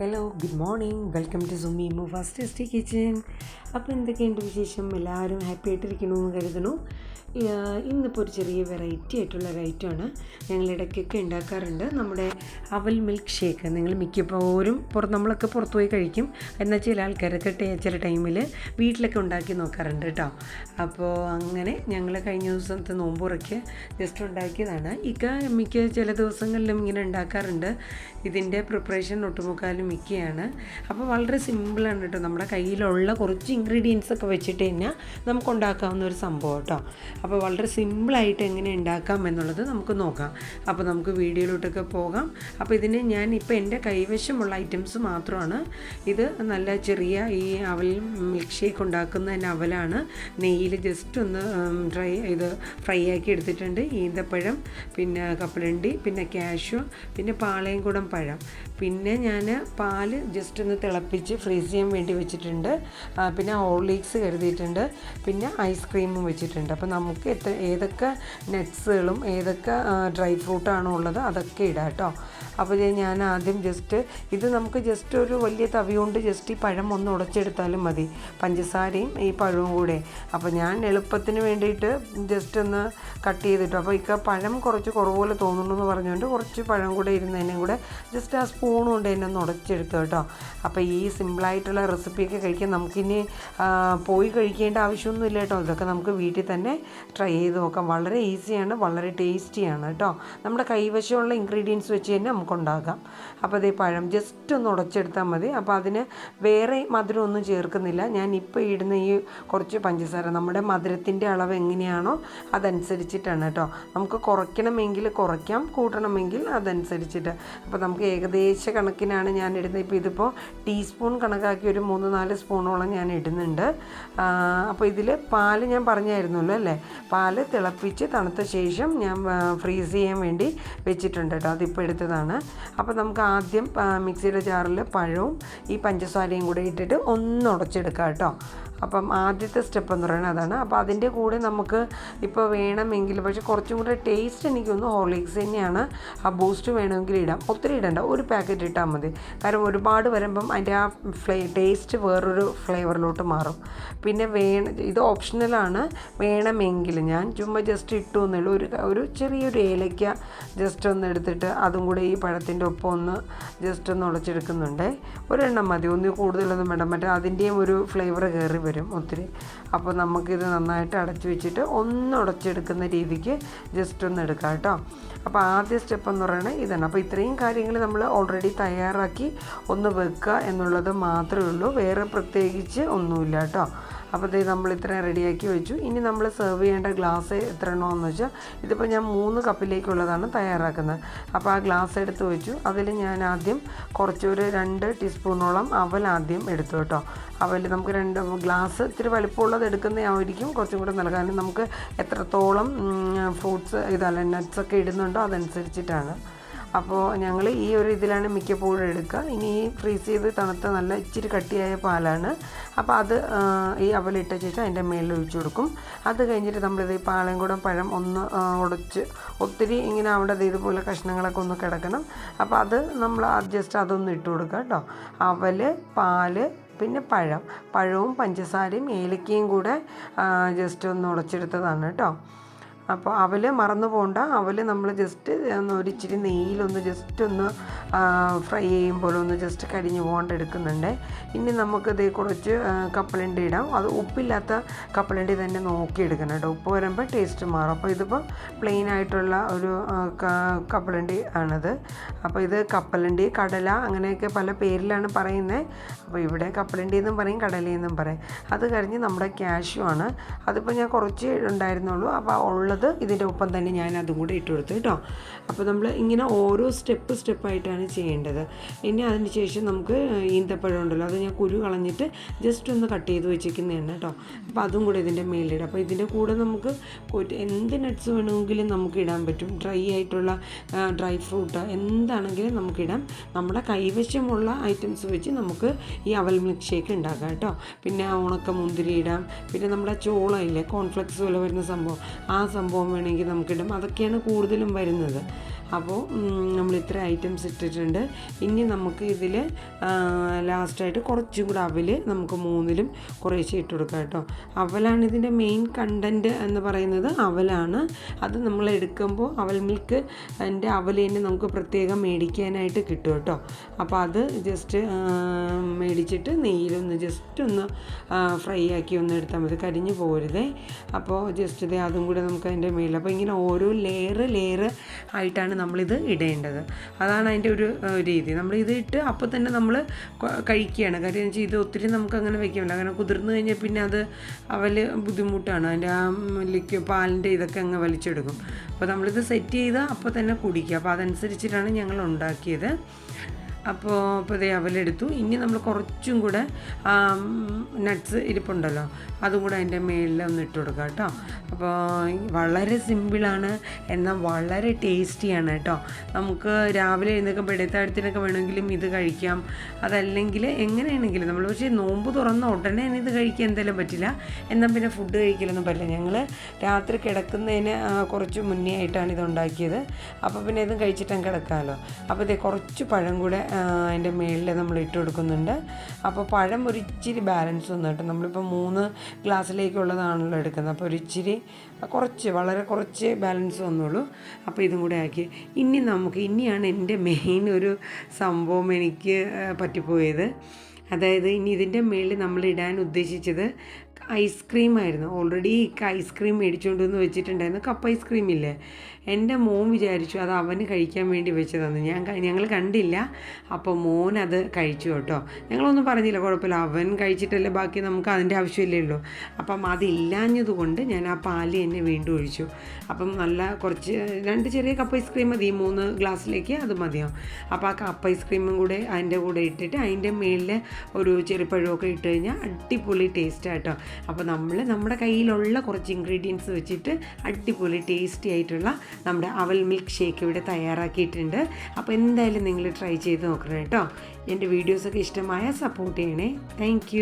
Hello, good morning. Welcome to Sumi fast tasty kitchen. അപ്പോൾ എന്തൊക്കെയുണ്ട് വിശേഷം? എല്ലാവരും ഹാപ്പി ആയിട്ടിരിക്കണമെന്ന് കരുതണു. ഇന്നിപ്പോൾ ഒരു ചെറിയ വെറൈറ്റി ആയിട്ടുള്ള ഒരു ഐറ്റമാണ് ഞങ്ങൾ ഇടയ്ക്കൊക്കെ ഉണ്ടാക്കാറുണ്ട്. നമ്മുടെ അവൽ മിൽക്ക് ഷേക്ക്. നിങ്ങൾ മിക്കപ്പോഴും നമ്മളൊക്കെ പുറത്ത് പോയി കഴിക്കും. എന്നാൽ ചില ആൾക്കാരൊക്കെ ചില ടൈമിൽ വീട്ടിലൊക്കെ ഉണ്ടാക്കി നോക്കാറുണ്ട് കേട്ടോ. അപ്പോൾ അങ്ങനെ ഞങ്ങൾ കഴിഞ്ഞ ദിവസത്തെ നോമ്പുറയ്ക്ക് ജസ്റ്റ് ഉണ്ടാക്കിയതാണ്. മിക്ക ചില ദിവസങ്ങളിലും ഇങ്ങനെ ഉണ്ടാക്കാറുണ്ട്. ഇതിൻ്റെ പ്രിപ്പറേഷൻ ഒട്ടുമുക്കാലും മിക്കയാണ്. അപ്പോൾ വളരെ സിമ്പിളാണ് കേട്ടോ. നമ്മുടെ കയ്യിലുള്ള കുറച്ച് ഇൻഗ്രീഡിയൻസ് ഒക്കെ വെച്ചിട്ട് തന്നെ നമുക്ക് ഉണ്ടാക്കാവുന്ന ഒരു സംഭവം കേട്ടോ. അപ്പോൾ വളരെ സിമ്പിളായിട്ട് എങ്ങനെ ഉണ്ടാക്കാം എന്നുള്ളത് നമുക്ക് നോക്കാം. അപ്പോൾ നമുക്ക് വീഡിയോയിലോട്ടൊക്കെ പോകാം. അപ്പോൾ ഇതിന് ഞാൻ ഇപ്പോൾ എൻ്റെ കൈവശമുള്ള ഐറ്റംസ് മാത്രമാണ്. ഇത് നല്ല ചെറിയ ഈ അവൽ മിൽക്ക് ഷേക്ക് ഉണ്ടാക്കുന്ന അവലാണ്. നെയ്യിൽ ജസ്റ്റ് ഒന്ന് ഫ്രൈ ആക്കി എടുത്തിട്ടുണ്ട്. ഈന്തപ്പഴം, പിന്നെ കപ്പലണ്ടി, പിന്നെ കാഷ്യൂ, പിന്നെ പാളയംകുടം പഴം, പിന്നെ ഞാൻ പാല് ജസ്റ്റ് ഒന്ന് തിളപ്പിച്ച് ഫ്രീസ് ചെയ്യാൻ വേണ്ടി വെച്ചിട്ടുണ്ട്. പിന്നെ ഹോർലിക്സ് കരുതിയിട്ടുണ്ട്. പിന്നെ ഐസ്ക്രീമും വെച്ചിട്ടുണ്ട്. അപ്പോൾ നമുക്ക് ഏതൊക്കെ നട്ട്സുകളും ഏതൊക്കെ ഡ്രൈ ഫ്രൂട്ടാണോ ഉള്ളത് അതൊക്കെ ഇടാം കേട്ടോ. അപ്പോൾ ഞാൻ ആദ്യം ഇത് നമുക്ക് ജസ്റ്റ് ഒരു വലിയ തവി കൊണ്ട് ജസ്റ്റ് ഈ പഴം ഒന്ന് ഉടച്ചെടുത്താലും മതി, പഞ്ചസാരയും ഈ പഴവും കൂടെ. അപ്പോൾ ഞാൻ എളുപ്പത്തിന് വേണ്ടിയിട്ട് ജസ്റ്റ് ഒന്ന് കട്ട് ചെയ്തിട്ടു. അപ്പോൾ പഴം കുറച്ച് കുറവുപോലെ തോന്നുന്നു പറഞ്ഞുകൊണ്ട് കുറച്ച് പഴം കൂടെ ഇരുന്നതിനും കൂടെ ജസ്റ്റ് ആ സ്പൂൺ കൊണ്ട് തന്നെ ഒന്ന് ഉടച്ചെടുത്തു കേട്ടോ. അപ്പോൾ ഈ സിമ്പിളായിട്ടുള്ള റെസിപ്പിയൊക്കെ കഴിക്കാൻ നമുക്കിനി പോയി കഴിക്കേണ്ട ആവശ്യമൊന്നുമില്ല കേട്ടോ. ഇതൊക്കെ നമുക്ക് വീട്ടിൽ തന്നെ ട്രൈ ചെയ്ത് നോക്കാം. വളരെ ഈസിയാണ്, വളരെ ടേസ്റ്റിയാണ് കേട്ടോ. നമ്മുടെ കൈവശമുള്ള ഇൻഗ്രീഡിയൻസ് വെച്ച് തന്നെ നമുക്കുണ്ടാക്കാം. അപ്പോൾ അതേ പഴം ജസ്റ്റ് ഒന്ന് ഉടച്ചെടുത്താൽ മതി. അപ്പോൾ അതിന് വേറെ മധുരമൊന്നും ചേർക്കുന്നില്ല. ഞാൻ ഇപ്പോൾ ഇടുന്ന ഈ കുറച്ച് പഞ്ചസാര നമ്മുടെ മധുരത്തിൻ്റെ അളവ് എങ്ങനെയാണോ അതനുസരിച്ചിട്ടാണ് കേട്ടോ. നമുക്ക് കുറയ്ക്കണമെങ്കിൽ കുറയ്ക്കാം, കൂട്ടണമെങ്കിൽ അതനുസരിച്ചിട്ട്. അപ്പോൾ നമുക്ക് ഏകദേശ കണക്കിനാണ് ഞാൻ ഇടുന്നത്. ഇപ്പോൾ ഇതിപ്പോൾ ടീസ്പൂൺ കണക്കാക്കി ഒരു 3-4 സ്പൂണോളം ഞാൻ ഇടുന്നുണ്ട്. അപ്പോൾ ഇതിൽ പാല് ഞാൻ പറഞ്ഞായിരുന്നല്ലോ അല്ലേ, പാല് തിളപ്പിച്ച് തണുത്ത ശേഷം ഞാൻ ഫ്രീസ് ചെയ്യാൻ വേണ്ടി വെച്ചിട്ടുണ്ട് കേട്ടോ. അതിപ്പോൾ എടുത്തതാണ്. അപ്പോൾ നമുക്ക് ആദ്യം മിക്സിയുടെ ജാറിൽ പഴവും ഈ പഞ്ചസാരയും കൂടെ ഇട്ടിട്ട് ഒന്ന് ഉടച്ചെടുക്കാം കേട്ടോ. അപ്പം ആദ്യത്തെ സ്റ്റെപ്പ് എന്ന് പറയുന്നത് അതാണ്. അപ്പോൾ അതിൻ്റെ കൂടെ നമുക്ക് ഇപ്പോൾ വേണമെങ്കിൽ, പക്ഷേ കുറച്ചും കൂടെ ടേസ്റ്റ് എനിക്കൊന്ന് ഹോർലിക്സ് തന്നെയാണ്. ആ ബൂസ്റ്റ് വേണമെങ്കിൽ ഇടാം, ഒത്തിരി ഇടണ്ട, ഒരു പാക്കറ്റ് ഇട്ടാൽ മതി. കാരണം ഒരുപാട് വരുമ്പം അതിൻ്റെ ആ ടേസ്റ്റ് വേറൊരു ഫ്ലേവറിലോട്ട് മാറും. പിന്നെ ഇത് ഓപ്ഷണലാണ്, വേണമെങ്കിൽ ഞാൻ ചുമ്മാ ജസ്റ്റ് ഇട്ടു എന്നുള്ളൂ. ഒരു ചെറിയൊരു ഏലയ്ക്ക ജസ്റ്റ് ഒന്ന് എടുത്തിട്ട് അതും കൂടെ ഈ പഴത്തിൻ്റെ ഒപ്പം ഒന്ന് ജസ്റ്റ് ഒന്ന് ഉടച്ചെടുക്കുന്നുണ്ട്. ഒരെണ്ണം മതി, ഒന്നിൽ കൂടുതലൊന്നും വേണ്ട, മറ്റേ അതിൻ്റെയും ഒരു ഫ്ലേവർ കയറി വരും ഒത്തിരി. അപ്പോൾ നമുക്കിത് നന്നായിട്ട് അടച്ചു വെച്ചിട്ട് ഒന്ന് ഉടച്ചെടുക്കുന്ന രീതിക്ക് ജസ്റ്റ് ഒന്ന് എടുക്കാം കേട്ടോ. അപ്പോൾ ആദ്യ സ്റ്റെപ്പ് എന്ന് പറയുന്നത് ഇതാണ്. അപ്പോൾ ഇത്രയും കാര്യങ്ങൾ നമ്മൾ ഓൾറെഡി തയ്യാറാക്കി ഒന്ന് വെക്കുക എന്നുള്ളത് മാത്രമേ ഉള്ളൂ, വേറെ പ്രത്യേകിച്ച് ഒന്നുമില്ല കേട്ടോ. അപ്പോൾ നമ്മൾ ഇത്രയും റെഡിയാക്കി വെച്ചു. ഇനി നമ്മൾ സെർവ് ചെയ്യേണ്ട ഗ്ലാസ് എത്ര എണ്ണമെന്ന് വെച്ചാൽ ഇതിപ്പോൾ ഞാൻ 3 കപ്പിലേക്കുള്ളതാണ് തയ്യാറാക്കുന്നത്. അപ്പോൾ ആ ഗ്ലാസ് എടുത്ത് വെച്ചു. അതിൽ ഞാൻ ആദ്യം ഒരു 2 ടീസ്പൂണോളം അവൽ ആദ്യം എടുത്തു കേട്ടോ. അവൽ നമുക്ക് 2 ഗ്ലാസ് ഇത്തിരി വലിപ്പമുള്ളത് എടുക്കുന്നതായിരിക്കും കുറച്ചും കൂടെ നല്ല. കാരണം നമുക്ക് എത്രത്തോളം ഫ്രൂട്ട്സ് നട്ട്സൊക്കെ ഇടുന്നുണ്ടോ അതനുസരിച്ചിട്ടാണ്. അപ്പോൾ ഞങ്ങൾ ഈ ഒരു ഇതിലാണ് മിക്കപ്പോഴും എടുക്കുക. ഇനി ഈ ഫ്രീസ് ചെയ്ത് തണുത്ത നല്ല ഇച്ചിരി കട്ടിയായ പാലാണ്. അപ്പോൾ അത് ഈ അവലിട്ട ശേഷം അതിൻ്റെ മേളിൽ ഒഴിച്ചു കൊടുക്കും. അത് കഴിഞ്ഞിട്ട് നമ്മളിത് ഈ പാളയംകുടം പഴം ഒന്ന് ഉടച്ച് ഒത്തിരി ഇങ്ങനെ അവിടെ ഇതുപോലെ കഷ്ണങ്ങളൊക്കെ ഒന്ന് കിടക്കണം. അപ്പോൾ അത് നമ്മൾ ജസ്റ്റ് അതൊന്ന് ഇട്ട് കൊടുക്കുക കേട്ടോ. അവൽ, പാല്, പിന്നെ പഴവും പഞ്ചസാരയും ഏലക്കയും കൂടെ ജസ്റ്റ് ഒന്ന് ഉടച്ചെടുത്തതാണ് കേട്ടോ. അപ്പോൾ അവൽ മറന്നു പോകണ്ട. അവൽ നമ്മൾ ജസ്റ്റ് ഒരിച്ചിരി നെയ്യിലൊന്ന് ജസ്റ്റ് ഒന്ന് ഫ്രൈ ചെയ്യുമ്പോൾ ഒന്ന് ജസ്റ്റ് കരിഞ്ഞു പോകാണ്ട് എടുക്കുന്നുണ്ട്. ഇനി നമുക്കിത് കുറച്ച് കപ്പലണ്ടി ഇടാം. അത് ഉപ്പില്ലാത്ത കപ്പലണ്ടി തന്നെ നോക്കിയെടുക്കണം കേട്ടോ. ഉപ്പ് വരുമ്പോൾ ടേസ്റ്റ് മാറും. അപ്പോൾ ഇതിപ്പോൾ പ്ലെയിൻ ആയിട്ടുള്ള ഒരു കപ്പലണ്ടി ആണിത്. അപ്പോൾ ഇത് കപ്പലണ്ടി, കടല, അങ്ങനെയൊക്കെ പല പേരിലാണ് പറയുന്നത്. അപ്പോൾ ഇവിടെ കപ്പലണ്ടി എന്നും പറയും, കടലയെന്നും പറയും. അത് കഴിഞ്ഞ് നമ്മുടെ കാഷ്യൂ ആണ്. അതിപ്പോൾ ഞാൻ കുറച്ച് ഉണ്ടായിരുന്നുള്ളൂ. അപ്പോൾ ഇതിൻ്റെ ഒപ്പം തന്നെ ഞാൻ അതും കൂടെ ഇട്ട് കൊടുത്തു കേട്ടോ. അപ്പോൾ നമ്മൾ ഇങ്ങനെ ഓരോ സ്റ്റെപ്പായിട്ടാണ് ചെയ്യേണ്ടത്. ഇനി അതിന് ശേഷം നമുക്ക് ഈന്തപ്പഴം ഉണ്ടല്ലോ, അത് ഞാൻ കുരു കളഞ്ഞിട്ട് ജസ്റ്റ് ഒന്ന് കട്ട് ചെയ്ത് വെച്ചിരിക്കുന്നതാണ് കേട്ടോ. അപ്പോൾ അതും കൂടെ ഇതിൻ്റെ മേലിടാം. അപ്പോൾ ഇതിൻ്റെ കൂടെ നമുക്ക് എന്ത് നട്ട്സ് വേണമെങ്കിലും നമുക്ക് ഇടാൻ പറ്റും. ഡ്രൈ ആയിട്ടുള്ള ഡ്രൈ ഫ്രൂട്ട് എന്താണെങ്കിലും നമുക്കിടാം. നമ്മുടെ കൈവശമുള്ള ഐറ്റംസ് വെച്ച് നമുക്ക് ഈ അവൽ മിൽക്ക് ഷേക്ക് ഉണ്ടാക്കാം കേട്ടോ. പിന്നെ ഉണക്ക മുന്തിരി ഇടാം. പിന്നെ നമ്മുടെ ചോളം ഇല്ലേ, കോൺഫ്ലെക്സ് പോലെ വരുന്ന സംഭവം, ആ സംഭവം വേണമെങ്കിൽ നമുക്കിടാം. അതൊക്കെയാണ് കൂടുതലും വരുന്നത്. അപ്പോൾ നമ്മൾ ഇത്ര ഐറ്റംസ് ഇട്ടിട്ടുണ്ട്. ഇനി നമുക്ക് ഇതിൽ ലാസ്റ്റായിട്ട് കുറച്ചും കൂടെ അവൽ നമുക്ക് മൂന്നിലും കുറേശ്ശെ ഇട്ട് കൊടുക്കാം കേട്ടോ. അവലാണ് ഇതിൻ്റെ മെയിൻ കണ്ടൻറ്റ് എന്ന് പറയുന്നത്, അവലാണ്. അത് നമ്മൾ എടുക്കുമ്പോൾ അവൽ മിൽക്ക് അതിൻ്റെ അവൽ തന്നെ നമുക്ക് പ്രത്യേകം മേടിക്കാനായിട്ട് കിട്ടും കേട്ടോ. അപ്പോൾ അത് ജസ്റ്റ് മേടിച്ചിട്ട് നെയ്യിലൊന്ന് ജസ്റ്റ് ഒന്ന് ഫ്രൈ ആക്കി ഒന്ന് എടുത്താൽ മതി, കരിഞ്ഞു പോരുതേ. അപ്പോൾ ജസ്റ്റ് ഇതേ അതും കൂടെ നമുക്ക് അതിൻ്റെ മേളിൽ, അപ്പോൾ ഇങ്ങനെ ഓരോ ലെയർ ആയിട്ടാണ് നമ്മളിത് ഇടേണ്ടത്. അതാണ് അതിൻ്റെ ഒരു രീതി. നമ്മളിത് ഇട്ട് അപ്പോൾ തന്നെ നമ്മൾ കഴിക്കുകയാണ്. കാര്യം എന്ന് വെച്ചാൽ ഇത് ഒത്തിരി നമുക്ക് അങ്ങനെ വെക്കാമില്ല, അങ്ങനെ കുതിർന്ന് കഴിഞ്ഞാൽ പിന്നെ അത് അവൽ ബുദ്ധിമുട്ടാണ്, അതിൻ്റെ ആ പാലിൻ്റെ ഇതൊക്കെ അങ്ങ് വലിച്ചെടുക്കും. അപ്പോൾ നമ്മളിത് സെറ്റ് ചെയ്ത് അപ്പോൾ തന്നെ കുടിക്കുക. അപ്പോൾ അതനുസരിച്ചിട്ടാണ് ഞങ്ങൾ ഉണ്ടാക്കിയത്. അപ്പോൾ ഇതേ അവലെടുത്തു. ഇനി നമ്മൾ കുറച്ചും കൂടെ നട്ട്സ് ഇരിപ്പുണ്ടല്ലോ, അതും കൂടെ അതിൻ്റെ മേളിൽ ഒന്ന് ഇട്ട് കൊടുക്കുക കേട്ടോ. അപ്പോൾ വളരെ സിമ്പിളാണ്, എന്നാൽ വളരെ ടേസ്റ്റിയാണ് കേട്ടോ. നമുക്ക് രാവിലെ എഴുന്നേൽക്കുമ്പോൾ ഇടത്താഴത്തിനൊക്കെ വേണമെങ്കിലും ഇത് കഴിക്കാം. അതല്ലെങ്കിൽ എങ്ങനെയാണെങ്കിലും നമ്മൾ, പക്ഷേ നോമ്പ് തുറന്ന ഉടനെ ഇത് കഴിക്കാൻ എന്തായാലും പറ്റില്ല, എന്നാൽ പിന്നെ ഫുഡ് കഴിക്കലൊന്നും പറ്റില്ല. ഞങ്ങൾ രാത്രി കിടക്കുന്നതിന് കുറച്ച് മുന്നേ ആയിട്ടാണ് ഇത് ഉണ്ടാക്കിയത്. അപ്പോൾ പിന്നെ ഇതും കഴിച്ചിട്ടും കിടക്കാമല്ലോ. അപ്പോൾ ഇത് കുറച്ച് പഴം കൂടെ അതിൻ്റെ മേളിൽ നമ്മൾ ഇട്ട് കൊടുക്കുന്നുണ്ട്. അപ്പോൾ പഴം ഒരിച്ചിരി ബാലൻസ് വന്നു കേട്ടോ. നമ്മളിപ്പോൾ 3 ഗ്ലാസ്സിലേക്കുള്ളതാണല്ലോ എടുക്കുന്നത്, അപ്പോൾ ഒരിച്ചിരി വളരെ കുറച്ച് ബാലൻസ് വന്നുള്ളൂ. അപ്പോൾ ഇതും കൂടെ ആക്കി ഇനിയാണ് എൻ്റെ മെയിൻ ഒരു സംഭവം എനിക്ക് പറ്റിപ്പോയത്. അതായത് ഇനി ഇതിൻ്റെ മേളിൽ നമ്മൾ ഇടാൻ ഉദ്ദേശിച്ചത് ഐസ്ക്രീമായിരുന്നു. ഓൾറെഡി ഐസ്ക്രീം മേടിച്ചുകൊണ്ട് വന്ന് വെച്ചിട്ടുണ്ടായിരുന്നു, കപ്പ് ഐസ്ക്രീം ഇല്ലേ. എൻ്റെ മോൻ വിചാരിച്ചു അത് അവന് കഴിക്കാൻ വേണ്ടി വെച്ചതാണ്, ഞങ്ങൾ കണ്ടില്ല. അപ്പോൾ മോൻ അത് കഴിച്ചു കേട്ടോ. ഞങ്ങളൊന്നും പറഞ്ഞില്ല, കുഴപ്പമില്ല, അവൻ കഴിച്ചിട്ടല്ലേ ബാക്കി, നമുക്ക് അതിൻ്റെ ആവശ്യമില്ലേ ഉള്ളൂ. അപ്പം അതില്ലാഞ്ഞതുകൊണ്ട് ഞാൻ ആ പാല് തന്നെ വീണ്ടും ഒഴിച്ചു. അപ്പം നല്ല കുറച്ച് 2 ചെറിയ കപ്പ് ഐസ്ക്രീം മതി, 3 ഗ്ലാസ്സിലേക്ക് അത് മതിയാവും. അപ്പോൾ ആ കപ്പ് ഐസ്ക്രീമും കൂടെ അതിൻ്റെ കൂടെ ഇട്ടിട്ട് അതിൻ്റെ മേളിൽ ഒരു ചെറുപ്പഴമൊക്കെ ഇട്ട് കഴിഞ്ഞാൽ അടിപൊളി ടേസ്റ്റാട്ടോ. അപ്പോൾ നമ്മുടെ കയ്യിലുള്ള കുറച്ച് ഇൻഗ്രീഡിയൻസ് വെച്ചിട്ട് അടിപൊളി ടേസ്റ്റി ആയിട്ടുള്ള നമ്മുടെ അവൽ മിൽക്ക് ഷേക്ക് ഇവിടെ തയ്യാറാക്കിയിട്ടുണ്ട്. അപ്പോൾ എന്തായാലും നിങ്ങൾ ട്രൈ ചെയ്ത് നോക്കണം കേട്ടോ. എൻ്റെ വീഡിയോസൊക്കെ ഇഷ്ടമായ സപ്പോർട്ട് ചെയ്യണേ. താങ്ക്